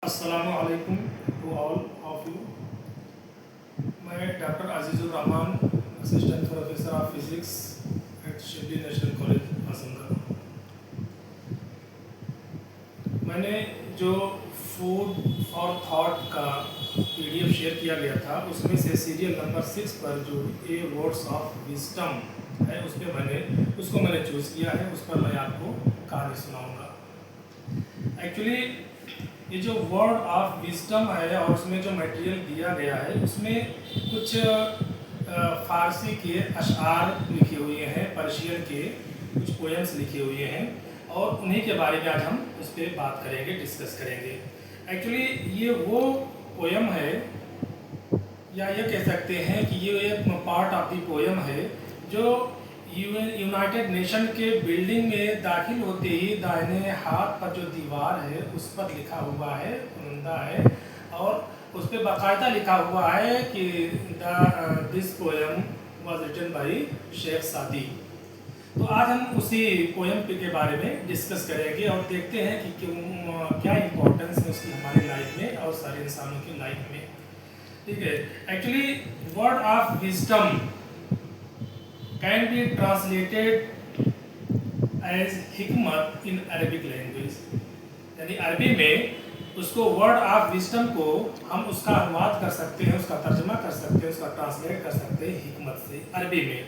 अस्सलामु अलैकुम to all of you. मैं doctor Azizur Rahman, assistant professor of physics at Shibli national college Azamgarh. मैंने जो फूड फॉर थॉट का पीडीएफ शेयर किया गया था उसमें से सीरियल नंबर 6 पर जो ए वर्ड्स ऑफ विजडम है उसको मैंने चूज़ किया है। उस पर मैं आपको कहानी सुनाऊंगा। एक्चुअली ये जो वर्ड ऑफ विजडम है और उसमें जो मटेरियल दिया गया है उसमें कुछ फारसी के अशआर लिखे हुए हैं, पर्शियन के कुछ पोएम्स लिखे हुए हैं और उन्हीं के बारे में आज हम उस पर बात करेंगे, डिस्कस करेंगे। एक्चुअली ये वो पोएम है या ये कह सकते हैं कि ये एक पार्ट ऑफ द पोएम है जो यूनाइटेड नेशन के बिल्डिंग में दाखिल होते ही दाहिने हाथ पर जो दीवार है उस पर लिखा हुआ है, कुनंदा है और उस पर बाकायदा लिखा हुआ है कि this poem was written by Sheikh Saadi. तो आज हम उसी पोएम के बारे में डिस्कस करेंगे और देखते हैं कि क्या इम्पोर्टेंस है उसकी हमारी लाइफ में और सारे इंसानों की लाइफ में। ठीक है। Actually word of wisdom can be translated as हिकमत in Arabic language। यानी अरबी में उसको वर्ड ऑफ विजडम को हम उसका अनुवाद कर सकते हैं, उसका तर्जमा कर सकते हैं, उसका ट्रांसलेट कर सकते हैं हिकमत से अरबी में।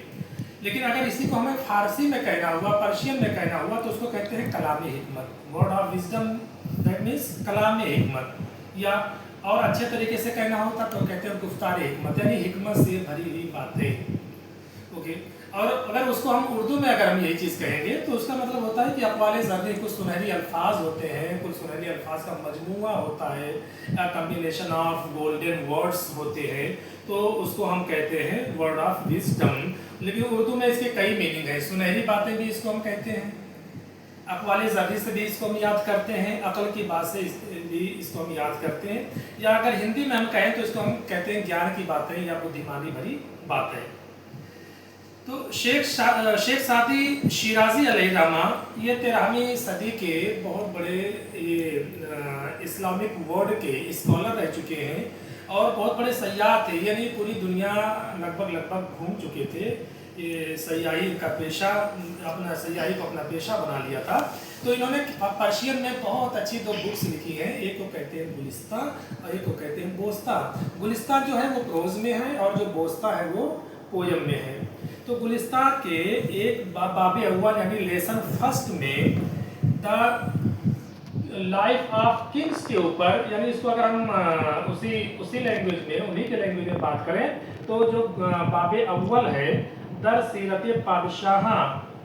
लेकिन अगर इसी को हमें फारसी में कहना हुआ, पर्शियन में कहना हुआ तो उसको कहते हैं कलाम हिकमत। Word of wisdom that means कलाम हिकमत, या और अच्छे तरीके से कहना होता तो कहते हैं गुफ्तार हिकमत, यानी हिकमत से भरी हुई बातें। ओके। और अगर उसको हम उर्दू में अगर हम यही चीज़ कहेंगे तो उसका मतलब होता है कि अक़वाले ज़र्री कुछ सुनहरी अल्फाज होते हैं, कुछ सुनहरी अल्फाज का मजमूआ होता है या कम्बिनेशन ऑफ गोल्डन वर्ड्स होते हैं, तो उसको हम कहते हैं वर्ड ऑफ विजडम। लेकिन उर्दू में इसके कई मीनिंग है। सुनहरी बातें भी इसको हम कहते हैं, अक़वाले ज़र्री से भी इसको हम याद करते हैं, अक़ल की बात से भी इसको हम याद करते हैं, या अगर हिंदी में हम कहें तो इसको हम कहते हैं ज्ञान की बातें या बुद्धिमानी भरी बातें। तो शेख सादी शिराजी अलैहिर्रहमा ये 13वीं सदी के बहुत बड़े ये इस्लामिक वर्ल्ड के स्कॉलर रह चुके हैं और बहुत बड़े सयाह थे, यानी पूरी दुनिया लगभग घूम चुके थे। ये सयाही का पेशा, अपना सयाही को अपना पेशा बना लिया था। तो इन्होंने पर्शियन में बहुत अच्छी 2 बुक्स लिखी हैं। एक को कहते हैं गुलिस्तान और एक को कहते हैं बोस्तान। गुलिस्तान जो है वो प्रोज में है और जो बोस्ता है वो पोयम में है। तो गुलिस्तान के एक बाबे अव्वल यानी लेसन फर्स्ट में द लाइफ ऑफ किंग्स के ऊपर, यानी इसको अगर हम उसी लैंग्वेज में, उन्हीं के लैंग्वेज में बात करें तो जो बाबे अव्वल है दर सीरत पादशाह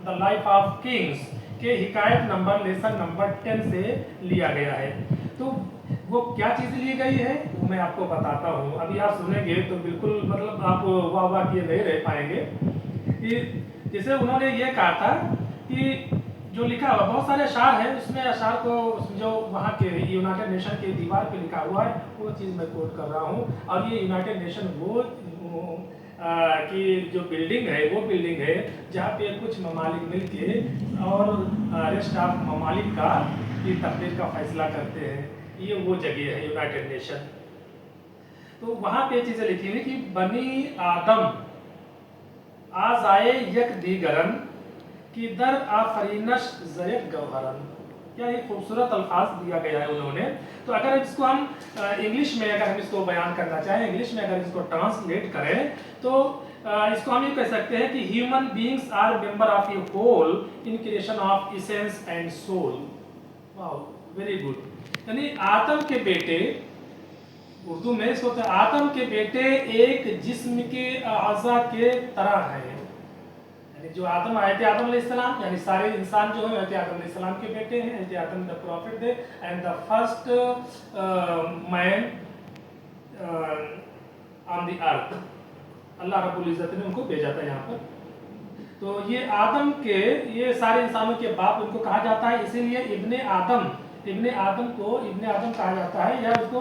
द लाइफ ऑफ किंग्स के हिकायत नंबर लेसन नंबर 10 से लिया गया है। तो वो क्या चीज़ ली गई है वो मैं आपको बताता हूँ। अभी आप सुनेंगे तो बिल्कुल मतलब आप वाह किए नहीं रह पाएंगे कि जैसे उन्होंने ये कहा था कि जो लिखा हुआ बहुत सारे अशार हैं, उसमें अशार को जो वहाँ के यूनाइटेड नेशन के दीवार पे लिखा हुआ है वो चीज़ मैं कोट कर रहा हूँ। और ये यूनाइटेड नेशन वो की जो बिल्डिंग है वो बिल्डिंग है जहाँ पे कुछ ममालिक मिल के और रेस्ट ऑफ ममालिक का की तकदीर का फैसला करते हैं। ये वो जगह है यूनाइटेड नेशन। तो वहाँ पे चीज़ें लिखी हुई कि बनी आदम आज आए यक दीगरन कि दर आफरीनश जयक गौहरन। क्या ये खूबसूरत अल्फाज दिया गया है उन्होंने। तो अगर इसको हम इंग्लिश में अगर हम इसको बयान करना चाहें, इंग्लिश में अगर इसको ट्रांसलेट करें तो इसको हम ये कह सकते हैं कि human beings are member of a whole in creation of essence and soul. Wow, very good. यानी आदम के बेटे, उर्दू में इसको तो आदम के बेटे एक जिस्म के अज़ा के तरह हैं। यानी जो आदम आए थे आदम अलैहिस्सलाम, यानी सारे इंसान जो है आदम अलैहिस्सलाम के बेटे हैं। आदम द प्रॉफिट थे and the first man on the earth. अल्लाह रब्बुल इज़्ज़त ने उनको भेजा था यहाँ पर। तो ये आदम के, ये सारे इंसानों के बाप उनको कहा जाता है, इसीलिए इब्ने आदम को इब्ने आदम कहा जाता है या उसको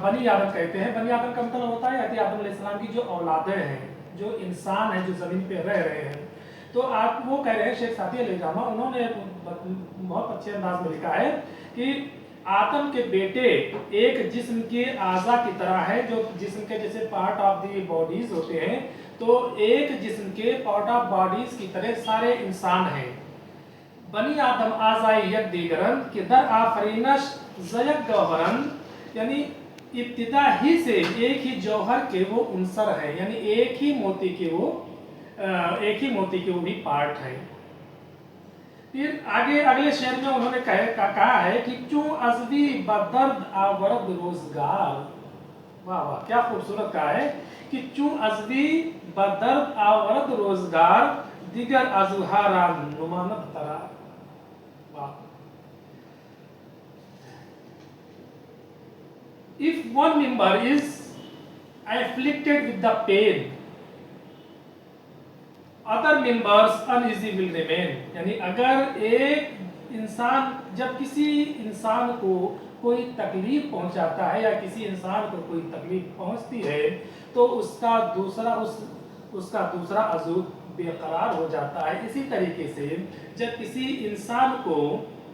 बनी आदम कहते हैं। बनी आदम का मतलब होता है आदम अलैहिस्सलाम की जो औलादें हैं, जो इंसान हैं, जो ज़मीन पे रह रहे हैं। तो आप वो कह रहे हैं शेख सादी अलैहिर्रहमा, उन्होंने बहुत अच्छे अंदाज में लिखा है कि आदम के बेटे एक जिस्म के आज़ा की तरह है, जो जिस्म के जैसे पार्ट ऑफ द बॉडीज होते हैं, तो एक जिस्म के पार्ट ऑफ बॉडीज की तरह सारे इंसान हैं। बनी आदम आज़ाई यक दीगरन कि दर आफरीनश जयक गौहरन, यानी इब्तिदा ही से एक ही जौहर के वो उनसर है, यानी एक ही मोती के वो भी पार्ट है। फिर आगे अगले शेर में उन्होंने कहा है कि चूं अजबी बदर्द आवरद रोजगार। वाह वाह, क्या खूबसूरत कहा है कि चूं अजबी बदर्द आवरद रोजगार दिगर अजुहारा नुमानत तरा। वाह। If one member is afflicted with the pain, other members uneasy will remain। यानी अगर एक इंसान, जब किसी इंसान को कोई तकलीफ पहुंचाता है या किसी इंसान को कोई तकलीफ पहुंचती है, तो उसका दूसरा अज़ू बेकरार हो जाता है। इसी तरीके से जब किसी इंसान को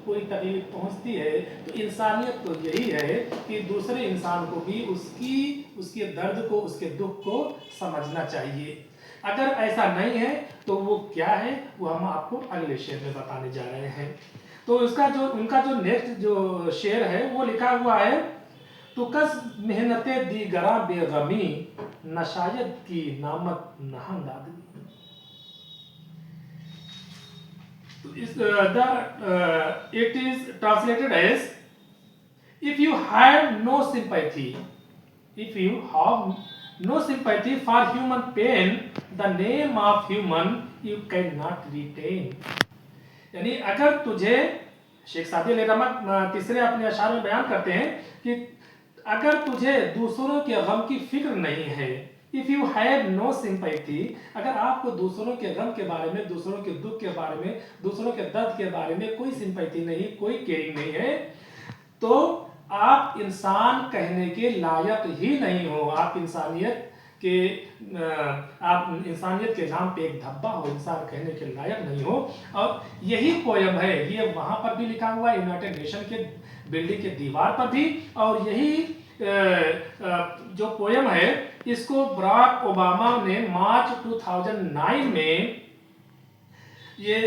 कोई तकलीफ पहुंचती है, तो इंसानियत तो यही है कि दूसरे इंसान को भी उसके दर्द को, उसके दुख को समझना चाहिए। अगर ऐसा नहीं है तो वो क्या है, वो हम आपको अगले शेर में बताने जा रहे हैं। तो उनका जो नेक्स्ट जो शेर है वो लिखा हुआ है, तुकस मेहनते दी गरा बेगमी नशायत की नामत नहंग आदमी। It is translated as, if you have no sympathy for human pain, the name of human you cannot retain। यानी अगर तुझे, शेख सादी अली रहमत तीसरे अपने अशार में बयान करते हैं कि अगर तुझे दूसरों के गम की फिक्र नहीं है, if you have no sympathy, अगर आपको दूसरों के गम के बारे में, दूसरों के दुख के बारे में, दूसरों के दर्द के बारे में कोई सिंपैथी नहीं, कोई केयरिंग नहीं है, तो आप इंसान कहने के लायक ही नहीं हो। आप इंसानियत के नाम पे एक धब्बा हो, इंसान कहने के लायक नहीं हो। और यही पोयम है, ये वहां पर भी लिखा हुआ है, यूनाइटेड नेशन के बिल्डिंग के दीवार पर भी। और यही जो पोयम है, इसको बराक ओबामा ने मार्च 2009 में, ये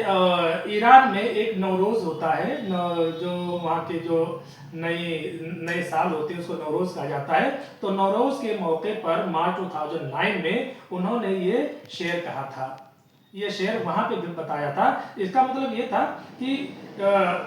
ईरान में एक नवरोज होता है, जो वहाँ के जो नए साल होते हैं उसको नवरोज कहा जाता है। तो नवरोज के मौके पर मार्च 2009 में उन्होंने ये शेर कहा था। ये शेर वहाँ पे भी बताया था। इसका मतलब ये था कि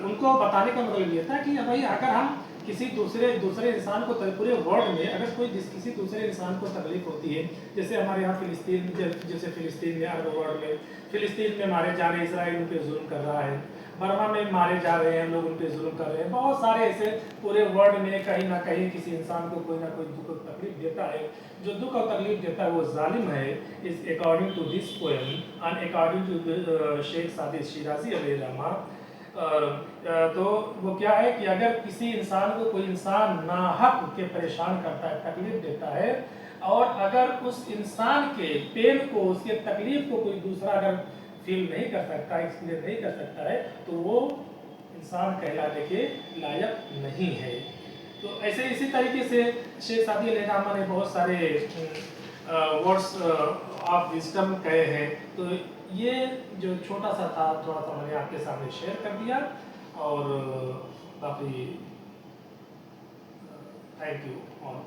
उनको बताने का मतलब ये था कि भाई अगर हम किसी दूसरे इंसान को, पूरे वर्ल्ड में अगर किसी दूसरे इंसान को तकलीफ होती है, जैसे हमारे यहाँ फिलिस्तीन में, अरब वर्ल्ड में फिलिस्तीन में मारे जा रहे हैं, इसराइल उन पे जुल्म कर रहा है, बर्मा में मारे जा रहे हैं लोग, उन पे जुल्म कर रहे हैं, बहुत सारे ऐसे पूरे वर्ल्ड में कहीं ना कहीं किसी इंसान को कोई ना कोई दुख और तकलीफ देता है। जो दुख और तकलीफ देता है वो जालिम है, is according to this poem and according to Sheikh Saadi Shirazi अलैहि रहमत। तो वो क्या है कि अगर किसी इंसान को कोई इंसान नाहक के परेशान करता है, तकलीफ देता है, और अगर उस इंसान के पेन को, उसके तकलीफ को कोई दूसरा अगर फील नहीं कर सकता, एक्सपीरियंस नहीं कर सकता है, तो वो इंसान कहलाने के लायक नहीं है। तो ऐसे इसी तरीके से शेख सादी अलैहि रहमत ने बहुत सारे वर्ड्स ऑफ विजडम कहे हैं। तो ये जो छोटा सा था, थोड़ा सा मैंने आपके सामने शेयर कर दिया। और बाकी थैंक यू ऑल।